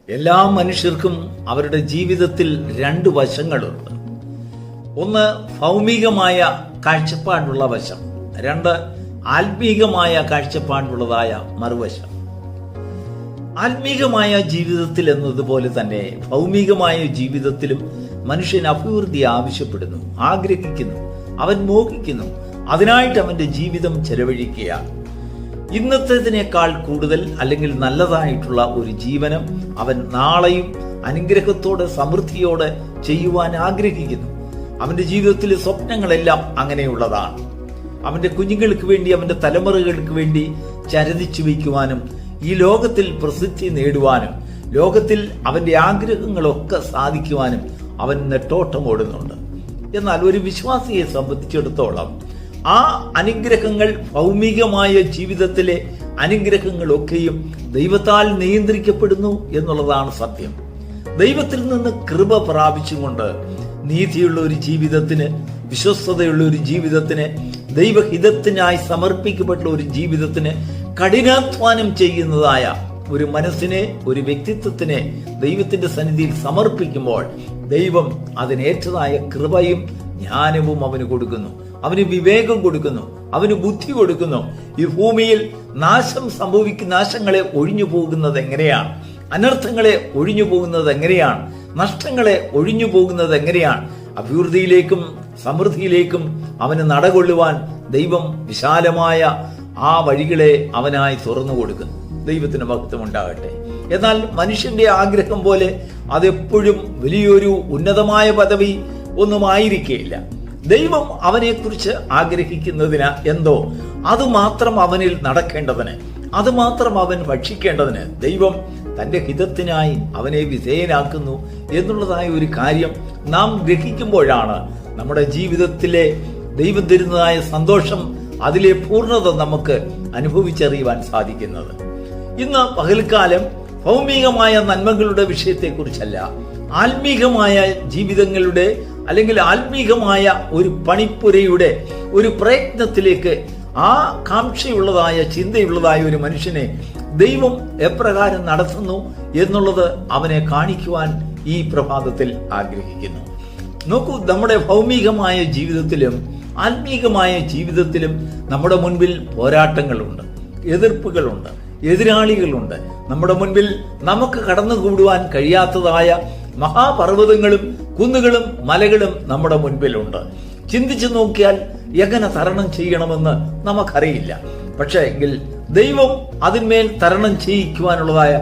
എല്ലാ മനുഷ്യർക്കും അവരുടെ ജീവിതത്തിൽ രണ്ട് വശങ്ങളുണ്ട്. ഒന്ന് ഭൗമികമായ കാഴ്ചപ്പാടുള്ള വശം, രണ്ട് ആത്മീകമായ കാഴ്ചപ്പാടുള്ളതായ മറുവശം. ആത്മീകമായ ജീവിതത്തിൽ എന്നതുപോലെ തന്നെ ഭൗമികമായ ജീവിതത്തിലും മനുഷ്യൻ അഭിവൃദ്ധി ആവശ്യപ്പെടുന്നു, ആഗ്രഹിക്കുന്നു, അവൻ മോഹിക്കുന്നു. അതിനായിട്ട് അവന്റെ ജീവിതം ചെലവഴിക്കുകയാണ്. ഇന്നത്തേതിനേക്കാൾ കൂടുതൽ അല്ലെങ്കിൽ നല്ലതായിട്ടുള്ള ഒരു ജീവനം അവൻ നാളെയും അനുഗ്രഹത്തോടെ സമൃദ്ധിയോടെ ചെയ്യുവാൻ ആഗ്രഹിക്കുന്നു. അവന്റെ ജീവിതത്തിലെ സ്വപ്നങ്ങളെല്ലാം അങ്ങനെയുള്ളതാണ്. അവന്റെ കുഞ്ഞുങ്ങൾക്ക് വേണ്ടി, അവന്റെ തലമുറകൾക്ക് വേണ്ടി ചരിതിച്ചു വയ്ക്കുവാനും ഈ ലോകത്തിൽ പ്രസിദ്ധി നേടുവാനും ലോകത്തിൽ അവന്റെ ആഗ്രഹങ്ങളൊക്കെ സാധിക്കുവാനും അവൻ നെട്ടോട്ടം ഓടുന്നുണ്ട്. എന്നാൽ ഒരു വിശ്വാസിയെ സംബന്ധിച്ചിടത്തോളം ആ അനുഗ്രഹങ്ങൾ, ഭൗമികമായ ജീവിതത്തിലെ അനുഗ്രഹങ്ങളൊക്കെയും ദൈവത്താൽ നിയന്ത്രിക്കപ്പെടുന്നു എന്നുള്ളതാണ് സത്യം. ദൈവത്തിൽ നിന്ന് കൃപ പ്രാപിച്ചുകൊണ്ട് നീതിയുള്ള ഒരു ജീവിതത്തിന്, വിശ്വസ്തതയുള്ള ഒരു ജീവിതത്തിന്, ദൈവഹിതത്തിനായി സമർപ്പിക്കപ്പെട്ട ഒരു ജീവിതത്തിന് കഠിനാധ്വാനം ചെയ്യുന്നതായ ഒരു മനസ്സിനെ, ഒരു വ്യക്തിത്വത്തിനെ ദൈവത്തിന്റെ സന്നിധിയിൽ സമർപ്പിക്കുമ്പോൾ ദൈവം അതിനേറ്റതായ കൃപയും ജ്ഞാനവും അവന് കൊടുക്കുന്നു, അവന് വിവേകം കൊടുക്കുന്നു, അവന് ബുദ്ധി കൊടുക്കുന്നു. ഈ ഭൂമിയിൽ നാശങ്ങളെ ഒഴിഞ്ഞു പോകുന്നത് എങ്ങനെയാണ്, അനർത്ഥങ്ങളെ ഒഴിഞ്ഞു പോകുന്നത് എങ്ങനെയാണ്, നഷ്ടങ്ങളെ ഒഴിഞ്ഞു പോകുന്നത് എങ്ങനെയാണ്, അഭിവൃദ്ധിയിലേക്കും സമൃദ്ധിയിലേക്കും അവന് നടകൊള്ളുവാൻ ദൈവം വിശാലമായ ആ വഴികളെ അവനായി തുറന്നു കൊടുക്കുന്നു. ദൈവത്തിന് മഹത്വം ഉണ്ടാകട്ടെ. എന്നാൽ മനുഷ്യന്റെ ആഗ്രഹം പോലെ അതെപ്പോഴും വലിയൊരു ഉന്നതമായ പദവി ഒന്നും ആയിരിക്കുകയില്ല. ദൈവം അവനെക്കുറിച്ച് ആഗ്രഹിക്കുന്നതിന് എന്തോ അതുമാത്രം അവനിൽ നടക്കേണ്ടതിന്, അതുമാത്രം അവൻ ഭക്ഷിക്കേണ്ടതിന് ദൈവം തന്റെ ഹിതത്തിനായി അവനെ വിധേയനാക്കുന്നു എന്നുള്ളതായ ഒരു കാര്യം നാം ഗ്രഹിക്കുമ്പോഴാണ് നമ്മുടെ ജീവിതത്തിലെ ദൈവം തരുന്നതായ സന്തോഷം, അതിലെ പൂർണ്ണത നമുക്ക് അനുഭവിച്ചറിയുവാൻ സാധിക്കുന്നത്. ഇന്ന് പകൽക്കാലം ഭൗമികമായ നന്മകളുടെ വിഷയത്തെക്കുറിച്ചല്ല, ആത്മീകമായ ജീവിതങ്ങളുടെ അല്ലെങ്കിൽ ആത്മീകമായ ഒരു പണിപ്പുരയുടെ ഒരു പ്രയത്നത്തിലേക്ക് ആ കാംക്ഷയുള്ളതായ, ചിന്തയുള്ളതായ ഒരു മനുഷ്യനെ ദൈവം എപ്രകാരം നടത്തുന്നു എന്നുള്ളത് അവനെ കാണിക്കുവാൻ ഈ പ്രഭാതത്തിൽ ആഗ്രഹിക്കുന്നു. നോക്കൂ, നമ്മുടെ ഭൗമികമായ ജീവിതത്തിലും ആത്മീകമായ ജീവിതത്തിലും നമ്മുടെ മുൻപിൽ പോരാട്ടങ്ങളുണ്ട്, എതിർപ്പുകളുണ്ട്, എതിരാളികളുണ്ട്. നമ്മുടെ മുൻപിൽ നമുക്ക് കടന്നുകൂടുവാൻ കഴിയാത്തതായ മഹാപർവ്വതങ്ങളും കുന്നുകളും മലകളും നമ്മുടെ മുൻപിലുണ്ട്. ചിന്തിച്ചു നോക്കിയാൽ എങ്ങനെ തരണം ചെയ്യണമെന്ന് നമുക്കറിയില്ല. പക്ഷേ എങ്കിൽ ദൈവം അതിന്മേൽ തരണം ചെയ്യിക്കുവാനുള്ളതായ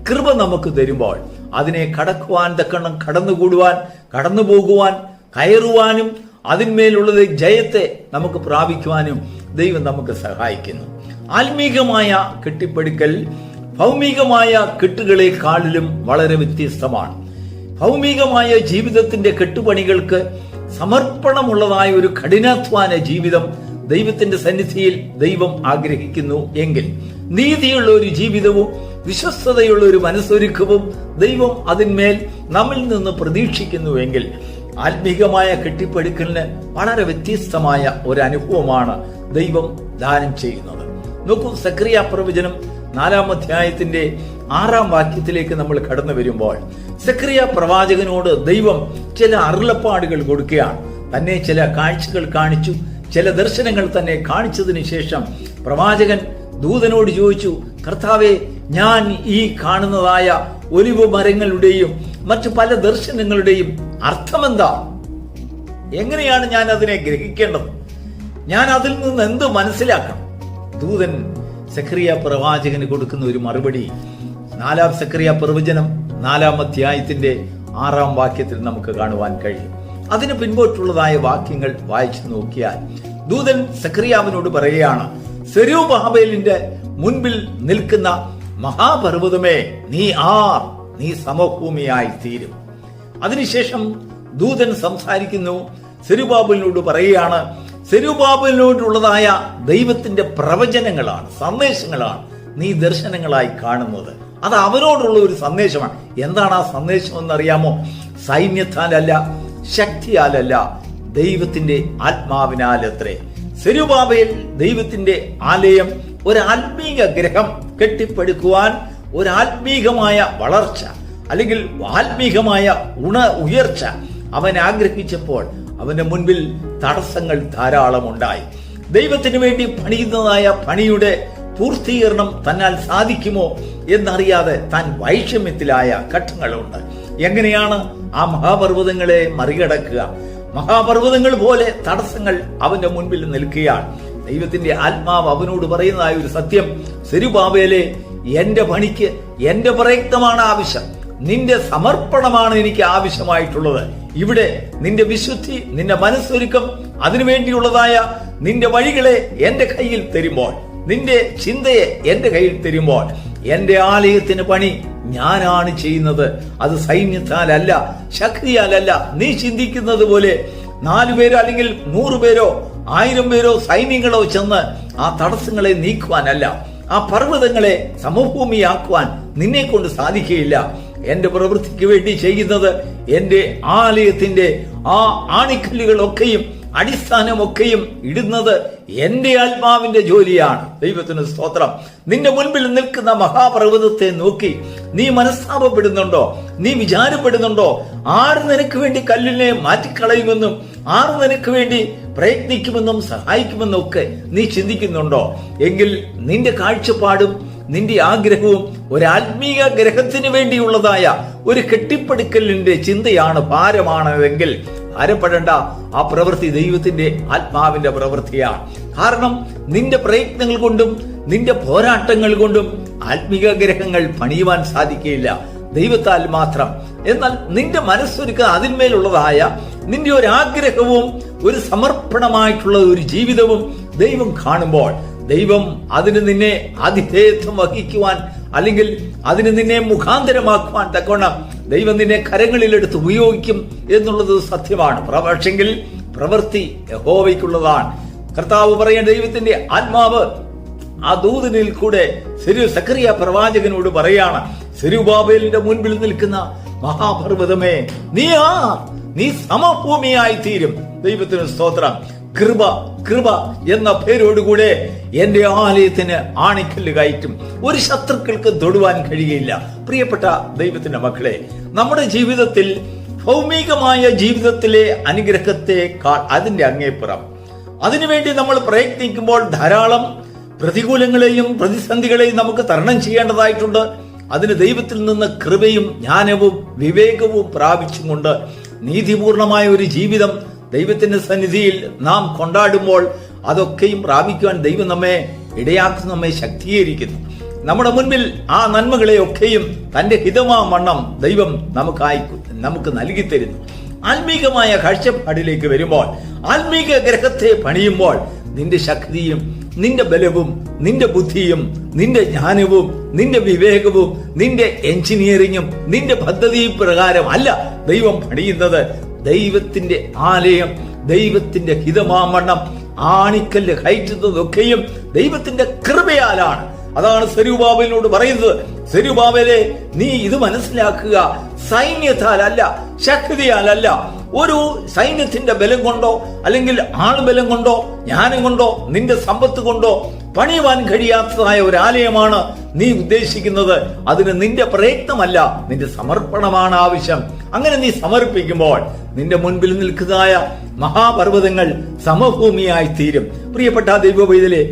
കൃപ നമുക്ക് തരുമ്പോൾ അതിനെ കടക്കുവാൻ തക്കണം, കടന്നുകൂടുവാൻ, കടന്നു പോകുവാൻ, കയറുവാനും അതിന്മേലുള്ളത് ജയത്തെ നമുക്ക് പ്രാപിക്കുവാനും ദൈവം നമുക്ക് സഹായിക്കുന്നു. ആത്മീകമായ കെട്ടിപ്പടുക്കൽ ഭൗമികമായ കെട്ടുകളെക്കാളിലും വളരെ വ്യത്യസ്തമാണ്. ഭൗമികമായ ജീവിതത്തിന്റെ കെട്ടുപണികൾക്ക് സമർപ്പണമുള്ളതായ ഒരു കഠിനാധ്വാന ജീവിതം ദൈവത്തിന്റെ സന്നിധിയിൽ ദൈവം ആഗ്രഹിക്കുന്നു എങ്കിൽ, നീതിയുള്ള ഒരു ജീവിതവും വിശ്വസ്തതയുള്ള ഒരു മനസ്സൊരുക്കവും ദൈവം അതിന്മേൽ നമ്മിൽ നിന്ന് പ്രതീക്ഷിക്കുന്നുവെങ്കിൽ, ആത്മീകമായ കെട്ടിപ്പടുക്കലിന് വളരെ വ്യത്യസ്തമായ ഒരു അനുഭവമാണ് ദൈവം ദാനം ചെയ്യുന്നത്. നോക്കൂ, സക്രിയ പ്രവചനം 4-ാം അധ്യായത്തിന്റെ 6-ാം വാക്യത്തിലേക്ക് നമ്മൾ കടന്നു വരുമ്പോൾ സക്രിയ പ്രവാചകനോട് ദൈവം ചില അരുളപ്പാടുകൾ കൊടുക്കുകയാണ്. തന്നെ ചില കാഴ്ചകൾ കാണിച്ചു, ചില ദർശനങ്ങൾ തന്നെ കാണിച്ചതിന് ശേഷം പ്രവാചകൻ ദൂതനോട് ചോദിച്ചു, കർത്താവേ, ഞാൻ ഈ കാണുന്നതായ ഒലിവ് മരങ്ങളുടെയും മറ്റു പല ദർശനങ്ങളുടെയും അർത്ഥമെന്താ? എങ്ങനെയാണ് ഞാൻ അതിനെ ഗ്രഹിക്കേണ്ടത്? ഞാൻ അതിൽ നിന്ന് എന്ത് മനസ്സിലാക്കണം? ദൂതൻ സക്രിയ പ്രവാചകന് കൊടുക്കുന്ന ഒരു മറുപടി 4-ാം സക്രിയ പ്രവചനം 4-ാം അധ്യായത്തിന്റെ 6-ാം വാക്യത്തിൽ നമുക്ക് കാണുവാൻ കഴിയും. അതിന് പിൻപോട്ടുള്ളതായ വാക്യങ്ങൾ വായിച്ചു നോക്കിയാൽ ദൂതൻ സക്രിയാവിനോട് പറയുകയാണ്, സെരൂബാബേലിന്റെ മുൻപിൽ നിൽക്കുന്ന മഹാപർവ്വതമേ, നീ സമഭൂമിയായി തീരും. അതിനുശേഷം ദൂതൻ സംസാരിക്കുന്നു, സെരൂബാബേലിനോട് പറയുകയാണ്, സെരൂബാബേലിനോടുള്ളതായ ദൈവത്തിന്റെ പ്രവചനങ്ങളാണ്, സന്ദേശങ്ങളാണ് നീ ദർശനങ്ങളായി കാണുന്നത്. അത് അവനോടുള്ള ഒരു സന്ദേശമാണ്. എന്താണ് ആ സന്ദേശം എന്നറിയാമോ? സൈന്യത്താലല്ല, ശക്തിയാലല്ല, ദൈവത്തിന്റെ ആത്മാവിനാലത്രേ. സെരൂബാബേൽ ദൈവത്തിന്റെ ആലയം, ഒരു ആത്മീക ഗ്രഹം കെട്ടിപ്പടുക്കുവാൻ, ഒരു ആത്മീകമായ വളർച്ച, അല്ലെങ്കിൽ ആത്മീകമായ ഉയർച്ച അവൻ ആഗ്രഹിച്ചപ്പോൾ അവന്റെ മുൻപിൽ തടസ്സങ്ങൾ ധാരാളം ഉണ്ടായി. ദൈവത്തിന് വേണ്ടി പണിയുന്നതായ പണിയുടെ പൂർത്തീകരണം തന്നാൽ സാധിക്കുമോ എന്നറിയാതെ താൻ വൈഷമ്യത്തിലായ ഘട്ടങ്ങളുണ്ട്. എങ്ങനെയാണ് ആ മഹാപർവ്വതങ്ങളെ മറികടക്കുക? മഹാപർവ്വതങ്ങൾ പോലെ തടസ്സങ്ങൾ അവന്റെ മുൻപിൽ നിൽക്കുകയാണ്. ദൈവത്തിന്റെ ആത്മാവ് അവനോട് പറയുന്നതായ ഒരു സത്യം, സെരുബാബേലേ, എന്റെ പണിക്ക് എന്റെ പ്രയത്നമാണ് ആവശ്യം, നിന്റെ സമർപ്പണമാണ് എനിക്ക് ആവശ്യമായിട്ടുള്ളത്. ഇവിടെ നിന്റെ വിശുദ്ധി, നിന്റെ മനസ്സൊരുക്കം, അതിനുവേണ്ടിയുള്ളതായ നിന്റെ വഴികളെ എന്റെ കയ്യിൽ തരുമ്പോൾ, നിന്റെ ചിന്തയെ എന്റെ കയ്യിൽ തരുമ്പോൾ, എന്റെ ആലയത്തിന് പണി ഞാനാണ് ചെയ്യുന്നത്. അത് സൈന്യത്താലല്ല, ശക്തിയാലല്ല, നീ ചിന്തിക്കുന്നത് പോലെ 4 പേരോ അല്ലെങ്കിൽ 100 പേരോ 1000 പേരോ സൈന്യങ്ങളോ ചെന്ന് ആ തടസ്സങ്ങളെ നീക്കുവാനല്ല, ആ പർവ്വതങ്ങളെ സമഭൂമിയാക്കുവാൻ നിന്നെ കൊണ്ട് സാധിക്കുകയില്ല. എന്റെ പ്രവൃത്തിക്ക് വേണ്ടി ചെയ്യുന്നത് എന്റെ ആലയത്തിന്റെ ആ ആണിക്കല്ലുകളൊക്കെയും അടിസ്ഥാനമൊക്കെയും ഇടുന്നത് എന്റെ ആത്മാവിന്റെ ജോലിയാണ്. ദൈവത്തിന് സ്തോത്രം. നിന്റെ മുൻപിൽ നിൽക്കുന്ന മഹാപർവ്വതത്തെ നോക്കി നീ മനസ്താപപ്പെടുന്നുണ്ടോ? നീ വിചാരപ്പെടുന്നുണ്ടോ? ആര് നിനക്ക് വേണ്ടി കല്ലിനെ മാറ്റിക്കളയുമെന്നും ആര് നിനക്ക് വേണ്ടി പ്രയത്നിക്കുമെന്നും സഹായിക്കുമെന്നും ഒക്കെ നീ ചിന്തിക്കുന്നുണ്ടോ? എങ്കിൽ നിന്റെ കാഴ്ചപ്പാടും നിന്റെ ആഗ്രഹവും ഒരു ആത്മീയ ഗ്രഹത്തിന് വേണ്ടിയുള്ളതായ ഒരു കെട്ടിപ്പടുക്കലിന്റെ ചിന്തയാണ്, ഭാരമാണെങ്കിൽ ഭാരപ്പെടേണ്ട. ആ പ്രവൃത്തി ദൈവത്തിന്റെ ആത്മാവിന്റെ പ്രവൃത്തിയാണ്. കാരണം നിന്റെ പ്രയത്നങ്ങൾ കൊണ്ടും നിന്റെ പോരാട്ടങ്ങൾ കൊണ്ടും ആത്മീക ഗ്രഹങ്ങൾ പണിയുവാൻ സാധിക്കുകയില്ല, ദൈവത്താൽ മാത്രം. എന്നാൽ നിന്റെ മനസ്സൊരുക്ക അതിന്മേലുള്ളതായ നിന്റെ ഒരു ആഗ്രഹവും ഒരു സമർപ്പണമായിട്ടുള്ള ഒരു ജീവിതവും ദൈവം കാണുമ്പോൾ, ദൈവം അതിന് നിന്നെ ആതിഥേയത്വം വഹിക്കുവാൻ അല്ലെങ്കിൽ അതിന് നിന്നെ മുഖാന്തരമാക്കുവാൻ തക്കവണ്ണം ദൈവം നിന്നെ കരങ്ങളിലെടുത്ത് ഉപയോഗിക്കും എന്നുള്ളത് സത്യമാണ്. പക്ഷെങ്കിൽ പ്രവൃത്തി യഹോവയ്ക്കുള്ളതാണ്. കർത്താവ് പറയാൻ ദൈവത്തിന്റെ ആത്മാവ് ആ ദൂതനിൽ കൂടെ സക്കറിയ പ്രവാചകനോട് പറയാണ്, സെരുബാബേലിന്റെ മുൻപിൽ നിൽക്കുന്ന മഹാപർവ്വതമേ, നീ സമഭൂമിയായി തീരും. ദൈവത്തിന് സ്തോത്രം. കൃപ കൃപ എന്ന പേരോടുകൂടെ എന്റെ ആലയത്തിന് ആണിക്കല്ല് കയറ്റും. ഒരു ശത്രുക്കൾക്ക് തൊടുവാൻ കഴിയില്ല. പ്രിയപ്പെട്ട ദൈവത്തിന്റെ മക്കളെ, നമ്മുടെ ജീവിതത്തിൽ ഭൗമികമായ ജീവിതത്തിലെ അനുഗ്രഹത്തെക്കാൾ അതിന്റെ അങ്ങേപ്പുറം അതിനുവേണ്ടി നമ്മൾ പ്രയത്നിക്കുമ്പോൾ ധാരാളം പ്രതികൂലങ്ങളെയും പ്രതിസന്ധികളെയും നമുക്ക് തരണം ചെയ്യേണ്ടതായിട്ടുണ്ട്. അതിന് ദൈവത്തിൽ നിന്ന് കൃപയും ജ്ഞാനവും വിവേകവും പ്രാപിച്ചുകൊണ്ട് നീതിപൂർണമായ ഒരു ജീവിതം ദൈവത്തിന്റെ സന്നിധിയിൽ നാം കൊണ്ടാടുമ്പോൾ അതൊക്കെയും പ്രാപിക്കുവാൻ ദൈവം നമ്മെ ഇടയാക്കുന്ന, നമ്മെ ശക്തീകരിക്കുന്നു. നമ്മുടെ മുൻപിൽ ആ നന്മകളെയൊക്കെയും തന്റെ ഹിതമാവണ്ണം ദൈവം നമുക്ക് നൽകി തരുന്നു. ആത്മീകമായ കാഴ്ചപ്പാടിലേക്ക് വരുമ്പോൾ, ആത്മീക ഗ്രഹത്തെ പണിയുമ്പോൾ നിന്റെ ശക്തിയും നിന്റെ ബലവും നിന്റെ ബുദ്ധിയും നിന്റെ ജ്ഞാനവും നിന്റെ വിവേകവും നിന്റെ എഞ്ചിനീയറിംഗും നിന്റെ പദ്ധതി പ്രകാരം അല്ല ദൈവം പണിയുന്നത്. ദൈവത്തിന്റെ ആലയം, ദൈവത്തിന്റെ ഹിതമാവണ്ണം ആണിക്കല്ല് കയറ്റുന്നതൊക്കെയും ദൈവത്തിന്റെ കൃപയാലാണ്. അതാണ് സെരുബാബേലിനോട് പറയുന്നത്, സെരുബാബേലേ, നീ ഇത് മനസ്സിലാക്കുക, സൈന്യത്താലല്ല, ശക്തിയാലല്ല, ഒരു സൈന്യത്തിന്റെ ബലം കൊണ്ടോ അല്ലെങ്കിൽ ആൾബലം കൊണ്ടോ ജ്ഞാനം കൊണ്ടോ നിന്റെ സമ്പത്ത് കൊണ്ടോ പണിയുവാൻ കഴിയാത്തതായ ഒരു ആലയമാണ് നീ ഉദ്ദേശിക്കുന്നത്. അതിന് നിന്റെ പ്രയത്നമല്ല, നിന്റെ സമർപ്പണമാണ് ആവശ്യം. അങ്ങനെ നീ സമർപ്പിക്കുമ്പോൾ നിന്റെ മുൻപിൽ നിൽക്കുന്നതായ മഹാപർവ്വതങ്ങൾ സമഭൂമിയായി തീരും. പ്രിയപ്പെട്ട ദൈവവൈതലേ,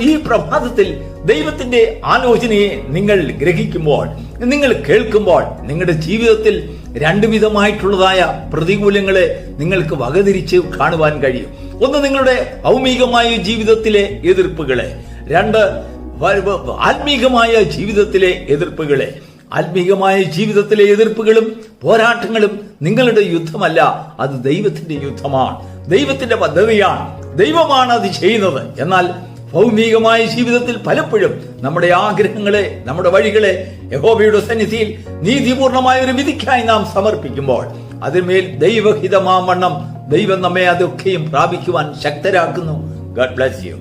ഈ പ്രഭാതത്തിൽ ദൈവത്തിന്റെ ആലോചനയെ നിങ്ങൾ ഗ്രഹിക്കുമ്പോൾ, നിങ്ങൾ കേൾക്കുമ്പോൾ, നിങ്ങളുടെ ജീവിതത്തിൽ 2 വിധമായിട്ടുള്ളതായ പ്രതികൂലങ്ങളെ നിങ്ങൾക്ക് വകതിരിച്ച് കാണുവാൻ കഴിയും. ഒന്ന്, നിങ്ങളുടെ ഭൗമികമായ ജീവിതത്തിലെ എതിർപ്പുകളെ. 2, ആത്മീകമായ ജീവിതത്തിലെ എതിർപ്പുകളെ. ആത്മീകമായ ജീവിതത്തിലെ എതിർപ്പുകളും പോരാട്ടങ്ങളും നിങ്ങളുടെ യുദ്ധമല്ല, അത് ദൈവത്തിന്റെ യുദ്ധമാണ്, ദൈവത്തിന്റെ പദ്ധതിയാണ്, ദൈവമാണ് അത് ചെയ്യുന്നത്. എന്നാൽ ഭൗമികമായ ജീവിതത്തിൽ പലപ്പോഴും നമ്മുടെ ആഗ്രഹങ്ങളെ, നമ്മുടെ വഴികളെ യഹോവയുടെ സന്നിധിയിൽ നീതിപൂർണമായ ഒരു വിധിക്കായി നാം സമർപ്പിക്കുമ്പോൾ അതിന്മേൽ ദൈവഹിതമാവണ്ണം ദൈവം നമ്മെ അതൊക്കെയും പ്രാപിക്കുവാൻ ശക്തരാക്കുന്നു. God bless you.